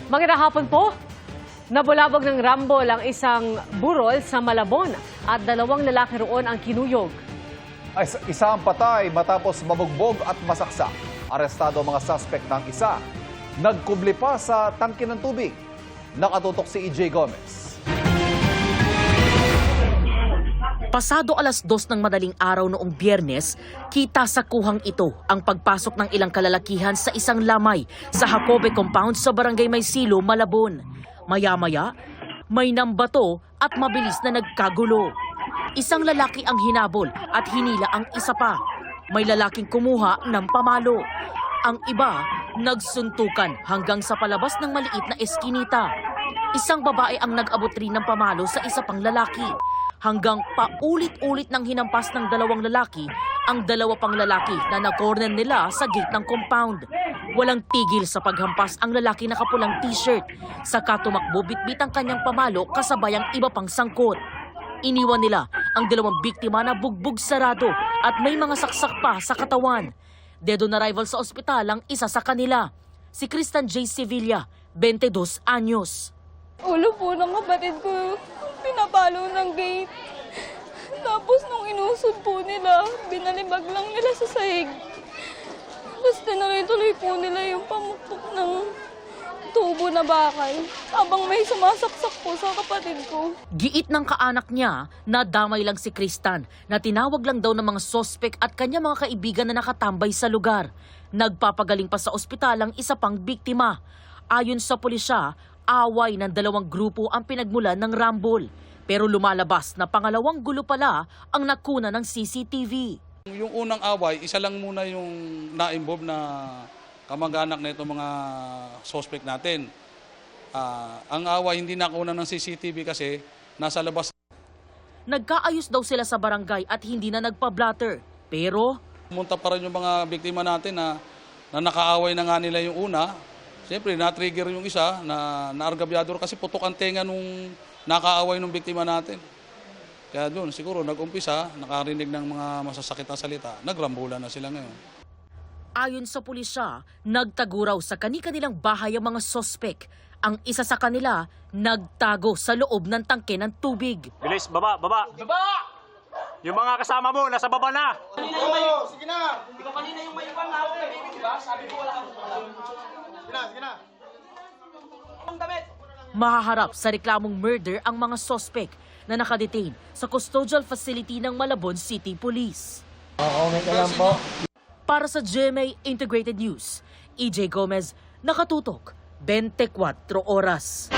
Magandang hapon po. Nabulabog ng rambol ang isang burol sa Malabon at dalawang lalaki roon ang kinuyog. Isa ang patay matapos mabugbog at masaksak. Arestado ang mga suspect ng isa. Nagkubli pa sa tangke ng tubig. Nakatutok si EJ Gomez. Pasado alas 2 ng madaling araw noong Biyernes, kita sa kuhang ito ang pagpasok ng ilang kalalakihan sa isang lamay sa Jacobe Compound sa Barangay Maysilo, Malabon. Maya-maya, may nambato at mabilis na nagkagulo. Isang lalaki ang hinabol at hinila ang isa pa. May lalaking kumuha ng pamalo. Ang iba, nagsuntukan hanggang sa palabas ng maliit na eskinita. Isang babae ang nag-abot rin ng pamalo sa isa pang lalaki. Hanggang paulit-ulit nang hinampas ng dalawang lalaki ang dalawa pang lalaki na na-corner nila sa gate ng compound. Walang tigil sa paghampas ang lalaki na kapulang t-shirt. Saka tumakbo bitbit ang kanyang pamalo kasabay ang iba pang sangkot. Iniwan nila ang dalawang biktima na bugbog sarado at may mga saksak pa sa katawan. Dead on arrival sa ospital ang isa sa kanila, si Christian J. Sevilla, 22 anyos. Ulo po ng kapatid ko, pinapalo ng gate. Tapos nung inusod po nila, binalibag lang nila sa sahig. Tapos tinuloy-tuloy po nila yung pamukpok ng tubo na bakal habang may sumasaksak po sa kapatid ko. Giit ng kaanak niya na damay lang si Kristan na tinawag lang daw ng mga sospek at kanya mga kaibigan na nakatambay sa lugar. Nagpapagaling pa sa ospital ang isa pang biktima. Ayon sa pulisya, away ng dalawang grupo ang pinagmulan ng rambol. Pero lumalabas na pangalawang gulo pala ang nakuna ng CCTV. Yung unang away, isa lang muna yung na-involve na kamag-anak na itong mga suspect natin. Ang away hindi nakuna ng CCTV kasi nasa labas. Nagkaayos daw sila sa barangay at hindi na nagpa-blatter. Pero Pumunta pa rin yung mga biktima natin na nakaaway na nga nila yung una. Siyempre, na-trigger yung isa na naargabyador kasi putok ang tenga nung nakaaway ng biktima natin. Kaya doon, siguro nag-umpisa, nakarinig ng mga masasakit na salita, nagrambulan na sila ngayon. ayon sa pulisya, nagtago raw sa kani-kanilang bahay ang mga sospek. Ang isa sa kanila, nagtago sa loob ng tangke ng tubig. Bilis, baba, baba! Baba! Yung mga kasama mo, nasa baba na! Sige na! Ikaw kanina yung may ibang hawak na baby, diba? Sabi ko wala kang Sige na! Ang damit! Mahaharap sa reklamong murder ang mga sospek na nakadetain sa custodial facility ng Malabon City Police. Para sa GMA Integrated News, EJ Gomez, nakatutok, 24 oras.